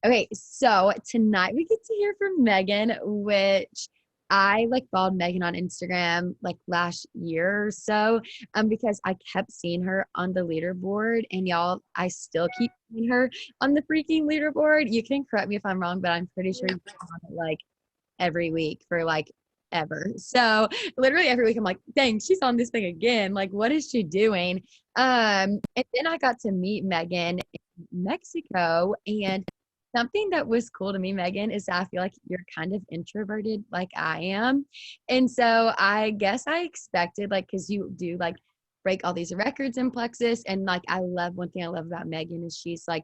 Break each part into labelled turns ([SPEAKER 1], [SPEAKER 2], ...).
[SPEAKER 1] Okay, so tonight we get to hear from Megan, which I like followed Megan on Instagram like last year or so, because I kept seeing her on the leaderboard, and y'all, I still keep seeing her on the freaking leaderboard. You can correct me if I'm wrong, but I'm pretty sure you're on it like every week for like ever. So literally every week I'm like, dang, she's on this thing again. Like, what is she doing? And then I got to meet Megan in Mexico, and something that was cool to me, Megan, is that I feel like you're kind of introverted like I am. And so I guess I expected, like, because you do like break all these records in Plexus. And like, I love one thing I love about Megan is she's like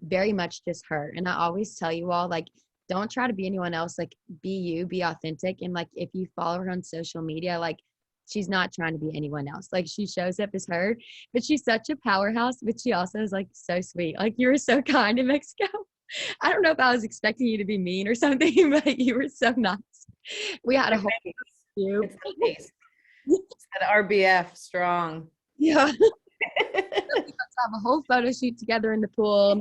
[SPEAKER 1] very much just her. And I always tell you all, like, don't try to be anyone else. Like, be you, be authentic. And like, if you follow her on social media, like, she's not trying to be anyone else. Like, she shows up as her, but she's such a powerhouse, but she also is like so sweet. Like, you were so kind in Mexico. I don't know if I was expecting you to be mean or something, but you were so nice. We had a whole
[SPEAKER 2] It's the pace. It's that RBF strong.
[SPEAKER 1] yeah. We got to have a whole photo shoot together in the pool.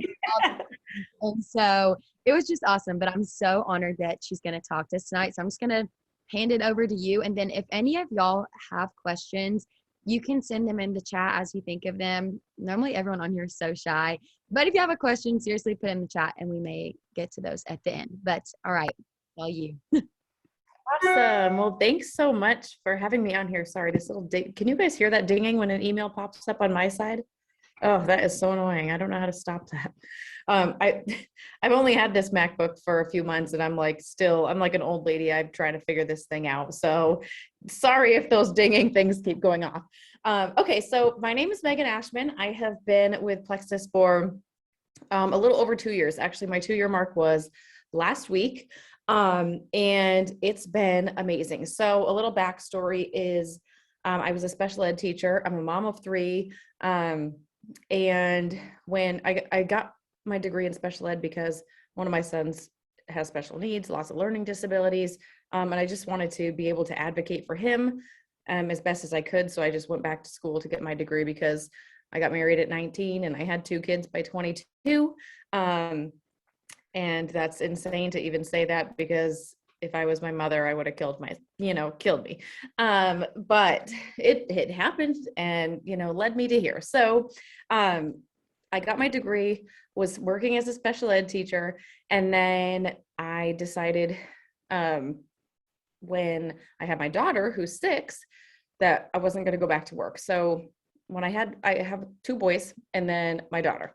[SPEAKER 1] And so it was just awesome. But I'm so honored that she's going to talk to us tonight. So I'm just going to hand it over to you. And then if any of y'all have questions, you can send them in the chat as you think of them. Normally, everyone on here is so shy. But if you have a question, seriously, put it in the chat and we may get to those at the end. But all right, all you.
[SPEAKER 2] Awesome. Well, thanks so much for having me on here. Sorry, this little ding. Can you guys hear that dinging when an email pops up on my side? Oh, that is so annoying. I don't know how to stop that. I've only had this MacBook for a few months and I'm like I'm like an old lady. I'm trying to figure this thing out. So sorry if those dinging things keep going off. Okay, so my name is Meghan Ashman. I have been with Plexus for a little over 2 years. Actually, my 2-year mark was last week. And it's been amazing. So a little backstory is I was a special ed teacher. I'm a mom of 3. And when I got my degree in special ed because one of my sons has special needs, lots of learning disabilities. And I just wanted to be able to advocate for him as best as I could. So I just went back to school to get my degree because I got married at 19 and I had 2 kids by 22. And that's insane to even say that because if I was my mother, I would have killed me. But it happened and, led me to here. So I got my degree, was working as a special ed teacher. And then I decided when I had my daughter, who's 6, that I wasn't going to go back to work. So I have 2 boys and then my daughter.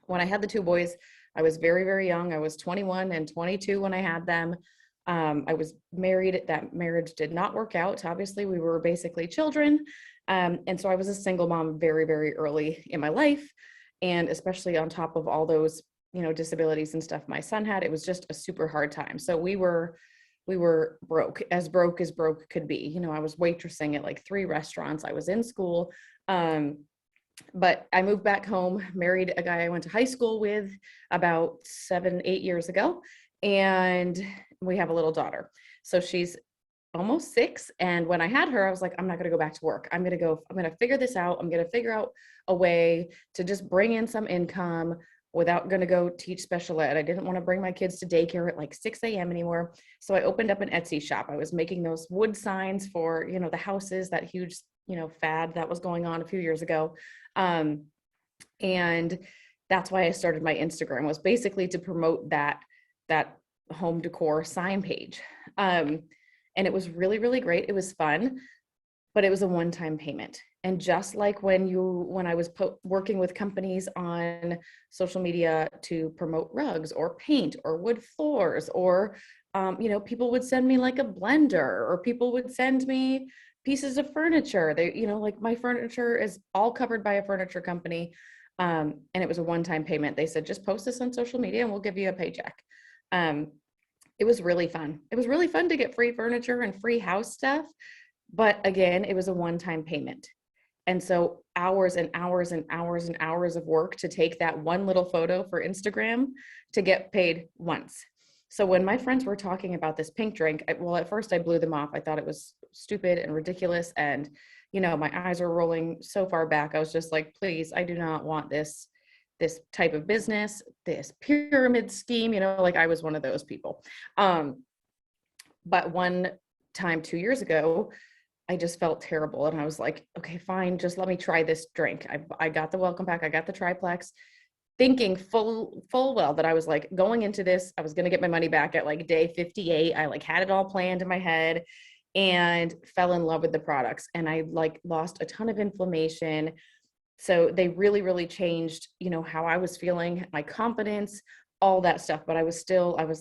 [SPEAKER 2] When I had the 2 boys, I was very, very young. I was 21 and 22 when I had them. I was married. That marriage did not work out. Obviously, we were basically children. And so I was a single mom very, very early in my life. And especially on top of all those, disabilities and stuff my son had, it was just a super hard time. So we were broke as broke could be. I was waitressing at like 3 restaurants. I was in school. But I moved back home, married a guy I went to high school with about 7, 8 years ago. And we have a little daughter. So she's almost 6. And when I had her, I was like, I'm not going to go back to work. I'm going to figure this out. I'm going to figure out a way to just bring in some income without going to go teach special ed. I didn't want to bring my kids to daycare at like 6 a.m. anymore. So I opened up an Etsy shop. I was making those wood signs for, the houses, that huge, fad that was going on a few years ago. And that's why I started my Instagram, was basically to promote that home decor sign page. And it was really, really great. It was fun, but it was a one-time payment. And just like when I was working with companies on social media to promote rugs or paint or wood floors, or, people would send me like a blender, or people would send me pieces of furniture. They, like my furniture is all covered by a furniture company. And it was a one-time payment. They said, just post this on social media and we'll give you a paycheck. It was really fun. It was really fun to get free furniture and free house stuff. But again, it was a one-time payment. And so hours and hours and hours and hours of work to take that one little photo for Instagram to get paid once. So when my friends were talking about this pink drink, at first I blew them off. I thought it was stupid and ridiculous. And, my eyes were rolling so far back. I was just like, please, I do not want this this type of business, this pyramid scheme, you know, like I was one of those people. But one time 2 years ago, I just felt terrible. And I was like, okay, fine, just let me try this drink. I got the welcome pack, I got the triplex, thinking full well that I was like going into this, I was going to get my money back at like day 58. I like had it all planned in my head and fell in love with the products. And I like lost a ton of inflammation. So they really, really changed, you know, how I was feeling, my confidence, all that stuff. But I was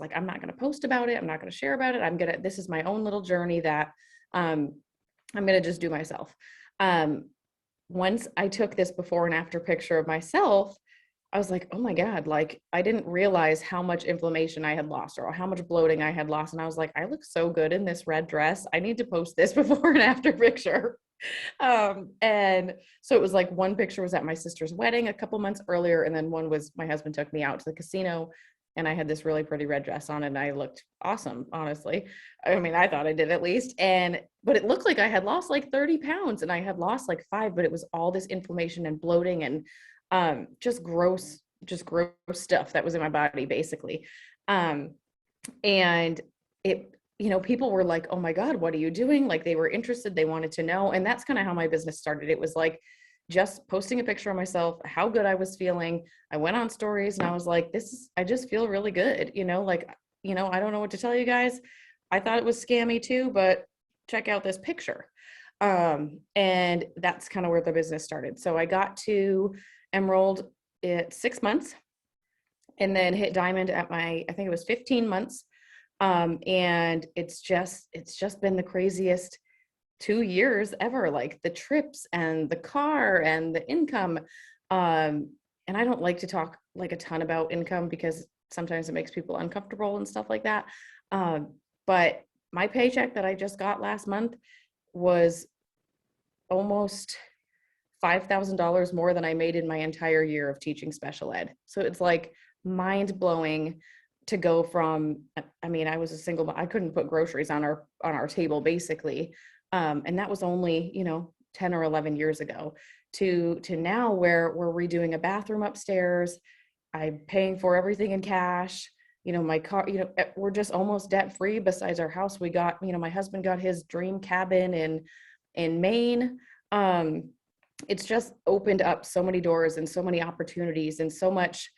[SPEAKER 2] like, I'm not going to post about it. I'm not going to share about it. This is my own little journey that I'm going to just do myself. Once I took this before and after picture of myself, I was like, oh my God, like I didn't realize how much inflammation I had lost or how much bloating I had lost. And I was like, I look so good in this red dress. I need to post this before and after picture. And so it was like one picture was at my sister's wedding a couple months earlier. And then one was my husband took me out to the casino and I had this really pretty red dress on and I looked awesome, honestly. I mean, I thought I did at least. But it looked like I had lost like 30 pounds and I had lost like 5, but it was all this inflammation and bloating and just gross stuff that was in my body basically. And it, you know, people were like, oh my God, what are you doing? Like they were interested, they wanted to know. And that's kind of how my business started. It was like just posting a picture of myself, how good I was feeling. I went on stories and I was like, I just feel really good. You know, like, you know, I don't know what to tell you guys. I thought it was scammy too, but check out this picture. And that's kind of where the business started. So I got to Emerald at 6 months and then hit diamond at I think it was 15 months. And it's just been the craziest 2 years ever, like the trips and the car and the income. And I don't like to talk like a ton about income because sometimes it makes people uncomfortable and stuff like that. But my paycheck that I just got last month was almost $5,000 more than I made in my entire year of teaching special ed. So it's like mind blowing to go from, I mean, I was a single, I couldn't put groceries on our table basically. And that was only, you know, 10 or 11 years ago to now where we're redoing a bathroom upstairs. I'm paying for everything in cash. You know, my car, you know, we're just almost debt free besides our house. We got, you know, my husband got his dream cabin in Maine. It's just opened up so many doors and so many opportunities and so much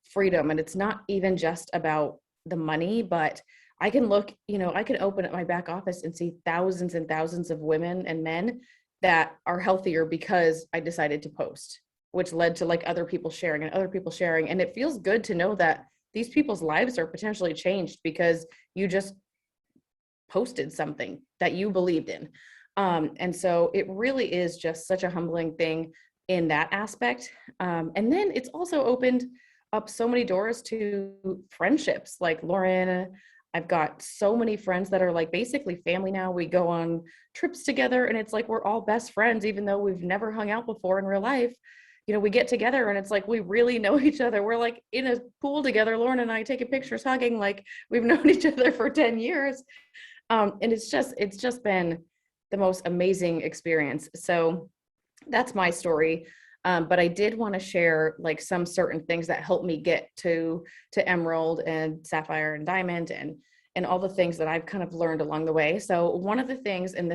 [SPEAKER 2] freedom. And it's not even just about the money, but I can look, you know, I can open up my back office and see thousands and thousands of women and men that are healthier because I decided to post, which led to like other people sharing and other people sharing. And it feels good to know that these people's lives are potentially changed because you just posted something that you believed in. And so it really is just such a humbling thing in that aspect. And then it's also opened up so many doors to friendships like Lauren. I've got so many friends that are like basically family now. We go on trips together and it's like we're all best friends, even though we've never hung out before in real life. You know, we get together and it's like we really know each other. We're like in a pool together, Lauren and I taking pictures, hugging like we've known each other for 10 years. And it's just been the most amazing experience. So that's my story. But I did want to share like some certain things that helped me get to Emerald and Sapphire and Diamond and all the things that I've kind of learned along the way. So one of the things, and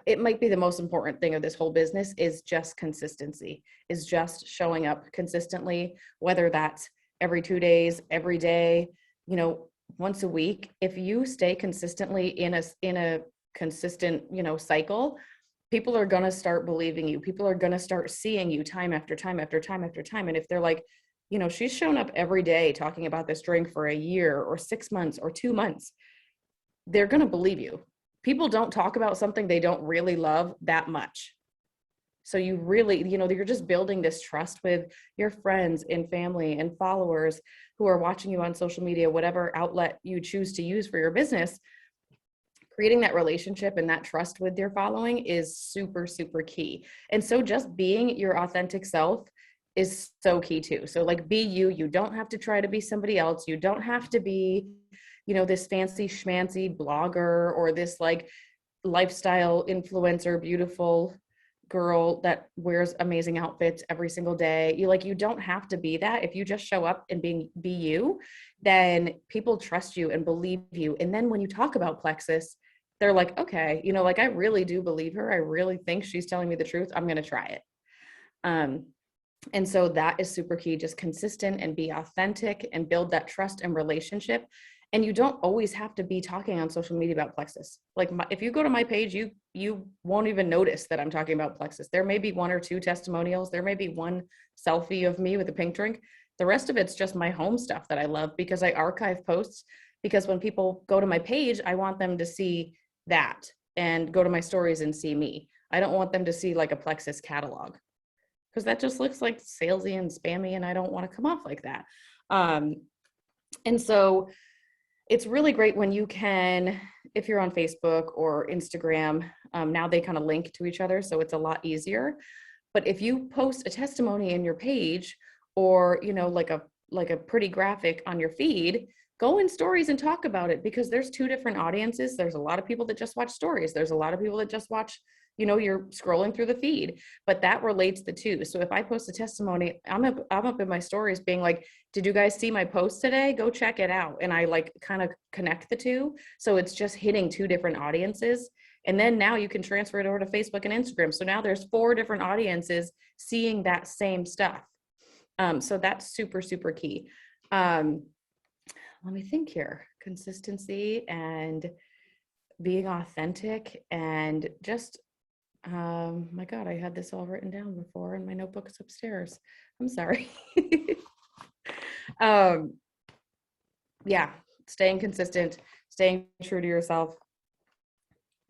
[SPEAKER 2] it might be the most important thing of this whole business is just consistency, is just showing up consistently, whether that's every 2 days, every day, you know, once a week. If you stay consistently in a consistent, you know, cycle, people are going to start believing you. People are going to start seeing you time after time after time after time. And if they're like, you know, she's shown up every day talking about this drink for a year or 6 months or 2 months, they're going to believe you. People don't talk about something they don't really love that much. So you really, you know, you're just building this trust with your friends and family and followers who are watching you on social media, whatever outlet you choose to use for your business. Creating that relationship and that trust with your following is super, super key. And so just being your authentic self is so key too. So like be you. You don't have to try to be somebody else. You don't have to be, you know, this fancy schmancy blogger or this like lifestyle influencer, beautiful girl that wears amazing outfits every single day. You don't have to be that. If you just show up and be you, then people trust you and believe you. And then when you talk about plexus, they're like, okay, like I really do believe her. I really think she's telling me the truth. I'm going to try it. And so that is super key. Just consistent and be authentic and build that trust and relationship. And you don't always have to be talking on social media about plexus. Like if you go to my page, you won't even notice that I'm talking about plexus. There may be 1 or 2 testimonials. There may be 1 selfie of me with a pink drink. The rest of it's just my home stuff that I love, because I archive posts, because when people go to my page, I want them to see that and go to my stories and see me. I don't want them to see like a plexus catalog, because that just looks like salesy and spammy, and I don't want to come off like that. And so it's really great when you can, if you're on Facebook or Instagram, now they kind of link to each other, so it's a lot easier. But if you post a testimony in your page, or like a pretty graphic on your feed, go in stories and talk about it, because there's 2 different audiences. There's a lot of people that just watch stories. There's a lot of people that just watch, you're scrolling through the feed, but that relates the 2. So if I post a testimony, I'm up in my stories being like, did you guys see my post today? Go check it out. And I like kind of connect the 2. So it's just hitting 2 different audiences. And then now you can transfer it over to Facebook and Instagram. So now there's 4 different audiences seeing that same stuff. So that's super, super key. Let me think here. Consistency and being authentic, and just, my God, I had this all written down before and my notebook's upstairs. I'm sorry. Yeah, staying consistent, staying true to yourself,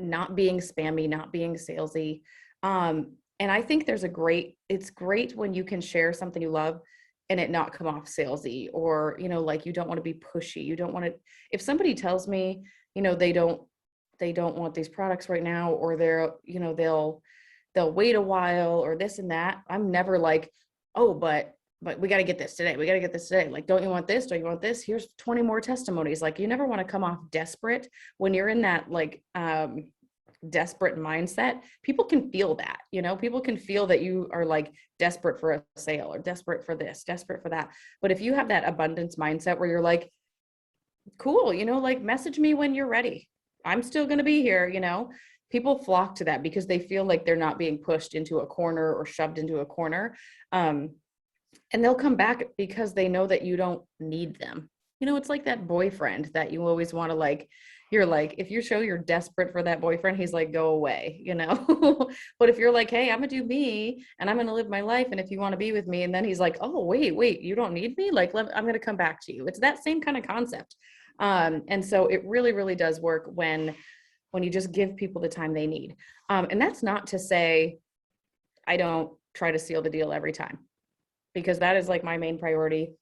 [SPEAKER 2] not being spammy, not being salesy. And I think it's great when you can share something you love and it not come off salesy, or, like you don't want to be pushy. You don't want to, if somebody tells me, they don't want these products right now, or they'll wait a while, or this and that. I'm never like, oh, but we got to get this today. We got to get this today. Like, don't you want this? Don't you want this? Here's 20 more testimonies. Like, you never want to come off desperate when you're in that, like, desperate mindset. People can feel that, people can feel that you are like desperate for a sale, or desperate for this, desperate for that. But if you have that abundance mindset where you're like, cool, like message me when you're ready, I'm still going to be here, people flock to that because they feel like they're not being pushed into a corner or shoved into a corner. And they'll come back because they know that you don't need them. It's like that boyfriend that you always want to, like, you're like, if you show you're desperate for that boyfriend, he's like, go away, But if you're like, hey, I'm gonna do me and I'm gonna live my life, and if you want to be with me, and then he's like, oh, wait, you don't need me? Like, I'm gonna come back to you. It's that same kind of concept. And so it really, really does work when you just give people the time they need. And that's not to say I don't try to seal the deal every time, because that is like my main priority.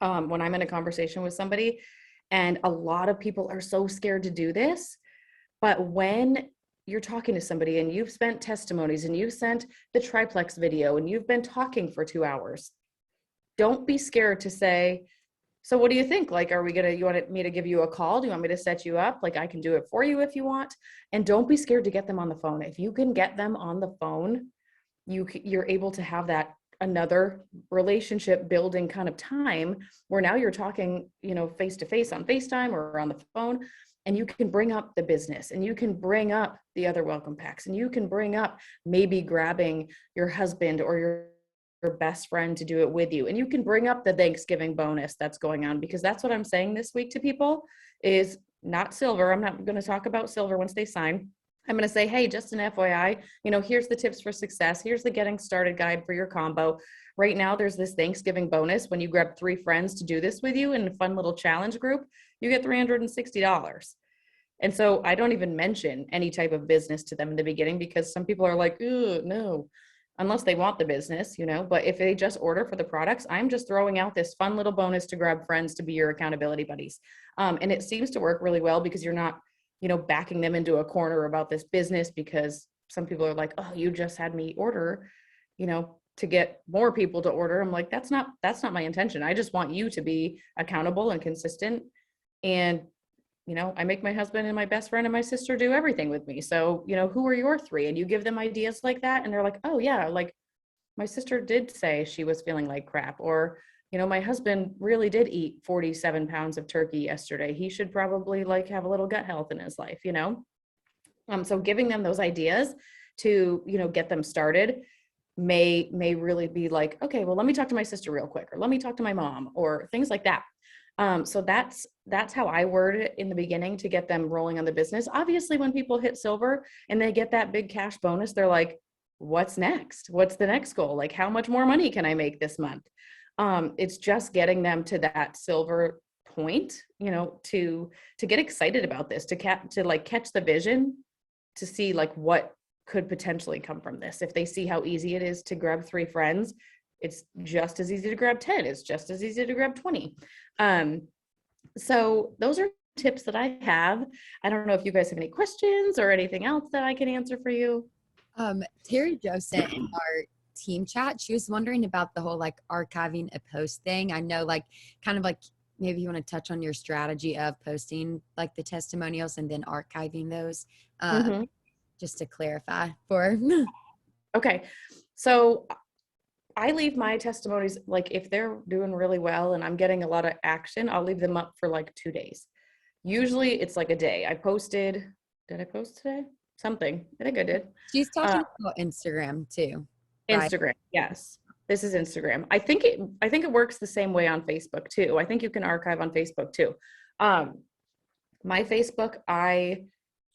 [SPEAKER 2] When I'm in a conversation with somebody, and a lot of people are so scared to do this, but when you're talking to somebody and you've spent testimonies and you've sent the triplex video and you've been talking for 2 hours, don't be scared to say, so what do you think? Like, you want me to give you a call? Do you want me to set you up? Like, I can do it for you if you want. And don't be scared to get them on the phone. If you can get them on the phone, you're able to have that another relationship building kind of time where now you're talking, face to face on FaceTime or on the phone, and you can bring up the business, and you can bring up the other welcome packs, and you can bring up maybe grabbing your husband or your best friend to do it with you. And you can bring up the Thanksgiving bonus that's going on, because that's what I'm saying this week to people is not silver. I'm not going to talk about silver once they sign. I'm going to say, hey, just an FYI, here's the tips for success. Here's the getting started guide for your combo. Right now, there's this Thanksgiving bonus. When you grab 3 friends to do this with you in a fun little challenge group, you get $360. And so I don't even mention any type of business to them in the beginning, because some people are like, ooh, no, unless they want the business, but if they just order for the products, I'm just throwing out this fun little bonus to grab friends to be your accountability buddies. And it seems to work really well, because you're not, backing them into a corner about this business, because some people are like, oh, you just had me order, to get more people to order. I'm like, that's not my intention. I just want you to be accountable and consistent and I make my husband and my best friend and my sister do everything with me. So, who are your three? And you give them ideas like that. And they're like, oh yeah, like my sister did say she was feeling like crap. Or, my husband really did eat 47 pounds of turkey yesterday. He should probably like have a little gut health in his life. So giving them those ideas to, get them started may really be like, okay, well, let me talk to my sister real quick, or let me talk to my mom, or things like that. So that's how I word it in the beginning to get them rolling on the business. Obviously, when people hit silver and they get that big cash bonus, they're like, what's next? What's the next goal? Like, how much more money can I make this month? It's just getting them to that silver point, to get excited about this, to like catch the vision, to see like what could potentially come from this. If they see how easy it is to grab 3 friends, it's just as easy to grab 10. It's just as easy to grab 20. So those are tips that I have. I don't know if you guys have any questions or anything else that I can answer for you.
[SPEAKER 1] Terry Jo sent in our team chat. She was wondering about the whole like archiving a post thing. I know like kind of like maybe you want to touch on your strategy of posting like the testimonials and then archiving those.
[SPEAKER 2] Mm-hmm.
[SPEAKER 1] Just to clarify for
[SPEAKER 2] Okay. So I leave my testimonies, like if they're doing really well and I'm getting a lot of action, I'll leave them up for like 2 days. Usually it's like a day. Did I post today? Something. I think I did.
[SPEAKER 1] she's
[SPEAKER 2] Uh,
[SPEAKER 1] talking about Instagram too, right?
[SPEAKER 2] Instagram. Yes. This is Instagram. I think it works the same way on Facebook too. I think you can archive on Facebook too. Um, my Facebook, I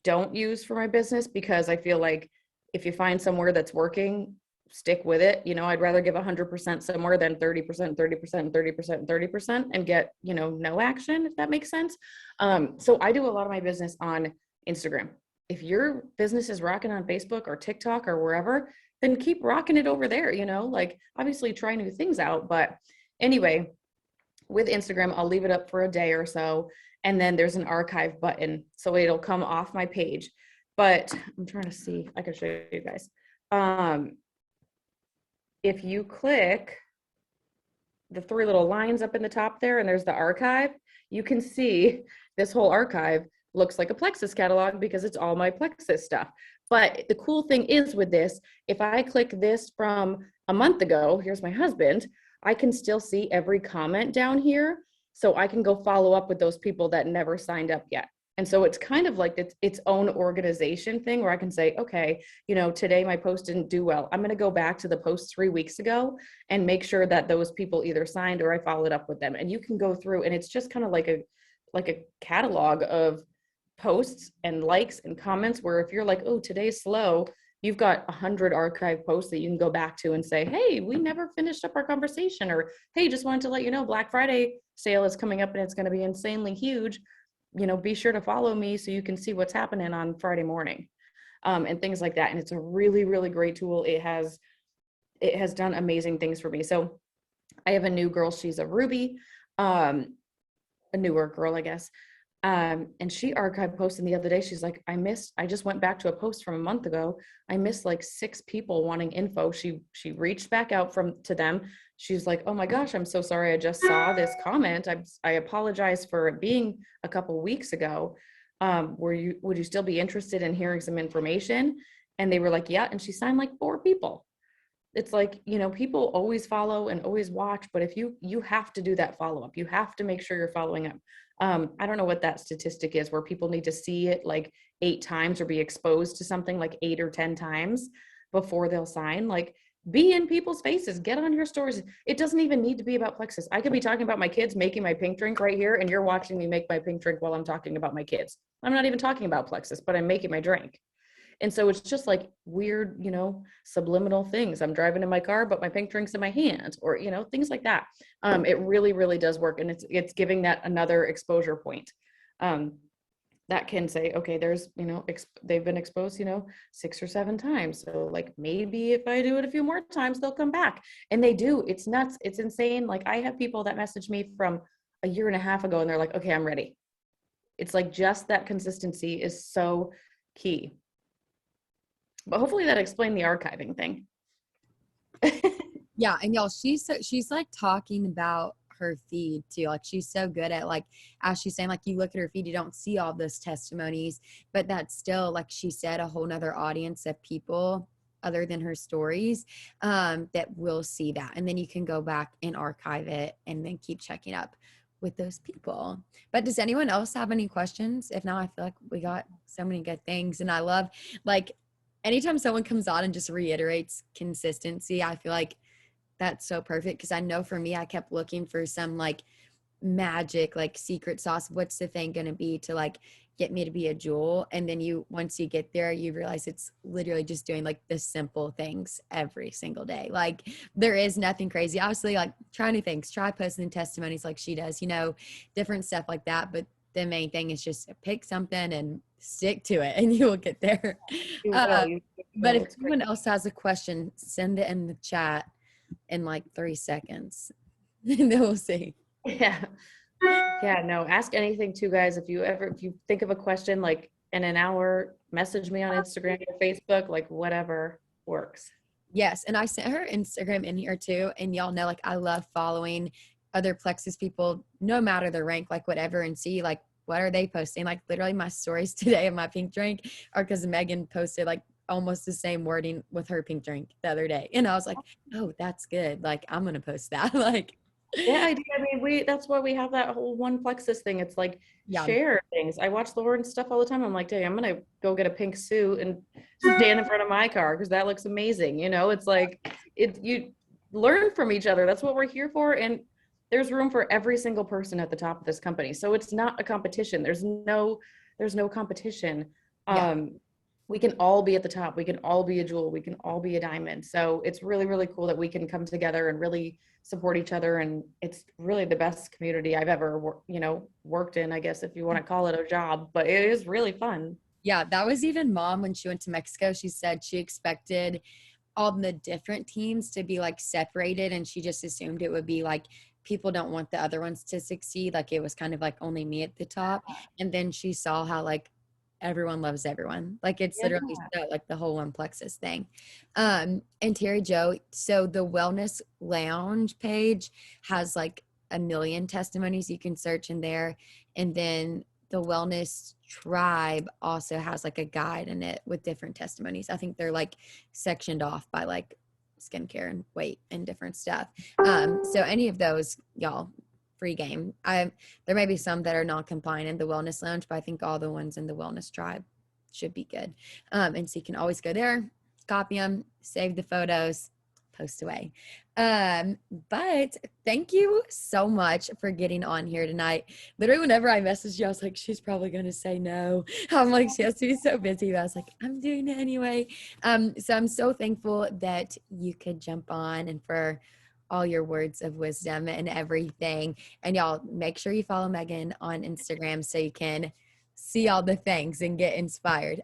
[SPEAKER 2] don't use for my business because I feel like if you find somewhere that's working, stick with it. I'd rather give 100% somewhere than 30%, 30%, 30%, 30% and get, no action, if that makes sense. So I do a lot of my business on Instagram. If your business is rocking on Facebook or TikTok or wherever, then keep rocking it over there, like obviously try new things out. But anyway, with Instagram, I'll leave it up for a day or so. And then there's an archive button. So it'll come off my page. But I'm trying to see, I can show you guys. If you click the 3 little lines up in the top there and there's the archive, you can see this whole archive looks like a Plexus catalog because it's all my Plexus stuff. But the cool thing is with this, if I click this from a month ago, here's my husband, I can still see every comment down here. So I can go follow up with those people that never signed up yet. And so it's kind of like its own organization thing where I can say, okay, today my post didn't do well. I'm going to go back to the post 3 weeks ago and make sure that those people either signed or I followed up with them. And you can go through and it's just kind of like a catalog of posts and likes and comments where if you're like, oh, today's slow, you've got 100 archive posts that you can go back to and say, hey, we never finished up our conversation, or hey, just wanted to let you know Black Friday sale is coming up and it's going to be insanely huge. Be sure to follow me so you can see what's happening on Friday morning, and things like that. And it's a really, really great tool. It has done amazing things for me. So I have a new girl. She's a Ruby, a newer girl, I guess. And she archived posting the other day. She's like, I just went back to a post from a month ago. I missed like 6 people wanting info. She reached back out to them. She's like, oh my gosh, I'm so sorry. I just saw this comment. I apologize for it being a couple weeks ago. Would you still be interested in hearing some information? And they were like, yeah. And she signed like 4 people. It's like, people always follow and always watch, but if you have to do that follow-up, you have to make sure you're following up. I don't know what that statistic is where people need to see it like 8 times or be exposed to something like 8 or 10 times before they'll sign. Like, be in people's faces, get on your stories. It doesn't even need to be about Plexus. I could be talking about my kids making my pink drink right here, and you're watching me make my pink drink while I'm talking about my kids. I'm not even talking about Plexus, but I'm making my drink. And so it's just like weird, subliminal things. I'm driving in my car, but my pink drink's in my hand, or, things like that. It really, really does work. And it's giving that another exposure point. That can say, okay, there's, they've been exposed, 6 or 7 times. So like, maybe if I do it a few more times, they'll come back. And they do. It's nuts. It's insane. Like, I have people that message me from a year and a half ago, and they're like, okay, I'm ready. It's like, just that consistency is so key. But hopefully that explained the archiving thing.
[SPEAKER 1] Yeah, and y'all, she's like talking about her feed too. Like she's so good at like, as she's saying, like you look at her feed, you don't see all those testimonies, but that's still, like she said, a whole nother audience of people other than her stories that will see that. And then you can go back and archive it and then keep checking up with those people. But does anyone else have any questions? If not, I feel like we got so many good things. And I love, like, anytime someone comes on and just reiterates consistency, I feel like that's so perfect. Because I know for me, I kept looking for some like magic, like secret sauce. What's the thing going to be to like get me to be a jewel? And then once you get there, you realize it's literally just doing like the simple things every single day. Like there is nothing crazy. Obviously, like try new things, try posting testimonies like she does, different stuff like that. But the main thing is just pick something and stick to it and you will get there.
[SPEAKER 2] You
[SPEAKER 1] Uh,
[SPEAKER 2] will. You
[SPEAKER 1] but
[SPEAKER 2] will.
[SPEAKER 1] if
[SPEAKER 2] It's great.
[SPEAKER 1] anyone else has a question, send it in the chat in like 3 seconds and then we'll see.
[SPEAKER 2] Yeah. Yeah, no, ask anything too, guys. If you think of a question like in an hour, message me on Instagram or Facebook, like whatever works.
[SPEAKER 1] Yes. And I sent her Instagram in here too. And y'all know, like, I love following other Plexus people, no matter their rank, like whatever, and see like, what are they posting? Like literally my stories today of my pink drink are because Megan posted like almost the same wording with her pink drink the other day. And I was like, oh, that's good. Like, I'm going to post that. Like,
[SPEAKER 2] Yeah, I do. I mean, that's why we have that whole one plexus thing. It's like
[SPEAKER 1] yeah.
[SPEAKER 2] share things. I watch Lauren stuff all the time. I'm like, dang, I'm gonna go get a pink suit and stand in front of my car because that looks amazing. It's like you learn from each other. That's what we're here for. And there's room for every single person at the top of this company. So it's not a competition. There's no competition.
[SPEAKER 1] Yeah.
[SPEAKER 2] We can all be at the top. We can all be a jewel. We can all be a diamond. So it's really, really cool that we can come together and really support each other. And it's really the best community I've ever, worked in, I guess, if you want to call it a job, but it is really fun.
[SPEAKER 1] Yeah. That was even Mom when she went to Mexico. She said she expected all the different teams to be like separated. And she just assumed it would be like, people don't want the other ones to succeed. Like it was kind of like only me at the top. And then she saw how like everyone loves everyone. Like it's
[SPEAKER 2] Yeah.
[SPEAKER 1] literally so, like the whole one plexus thing. And Terry Joe, so the wellness lounge page has like a million testimonies you can search in there. And then the wellness tribe also has like a guide in it with different testimonies. I think they're like sectioned off by like skincare and weight and different stuff. So any of those, y'all, free game. There may be some that are non-compliant in the wellness lounge, but I think all the ones in the wellness tribe should be good. And so you can always go there, copy them, save the photos, post away. But thank you so much for getting on here tonight. Literally, whenever I messaged you, I was like, she's probably going to say no. I'm like, she has to be so busy. But I was like, I'm doing it anyway. So I'm so thankful that you could jump on and for all your words of wisdom and everything. And y'all make sure you follow Meghan on Instagram so you can see all the things and get inspired.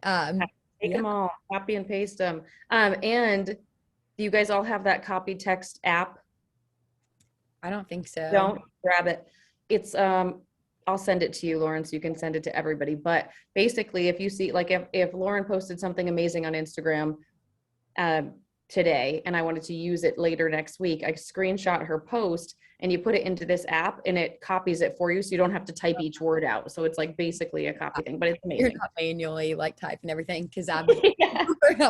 [SPEAKER 2] Take them all, copy and paste them. And do you guys all have that copy text app?
[SPEAKER 1] I don't think so.
[SPEAKER 2] Don't grab it. It's I'll send it to you, Lauren, so you can send it to everybody. But basically, if you see, like, if Lauren posted something amazing on Instagram today, and I wanted to use it later next week, I screenshot her post, and you put it into this app, and it copies it for you, so you don't have to type each word out. So it's like basically a copy thing, but it's amazing.
[SPEAKER 1] You're not manually like typing everything because I'm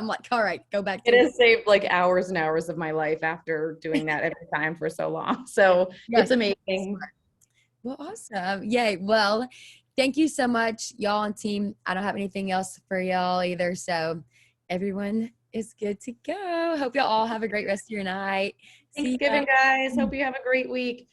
[SPEAKER 1] like, all right, go back to
[SPEAKER 2] it. Has saved like hours and hours of my life after doing that every time for so long. So it's amazing.
[SPEAKER 1] Well, awesome. Yay. Well, thank you so much, y'all and team. I don't have anything else for y'all either. So everyone is good to go. Hope y'all all have a great rest of your night.
[SPEAKER 2] Thanksgiving, guys. Hope you have a great week.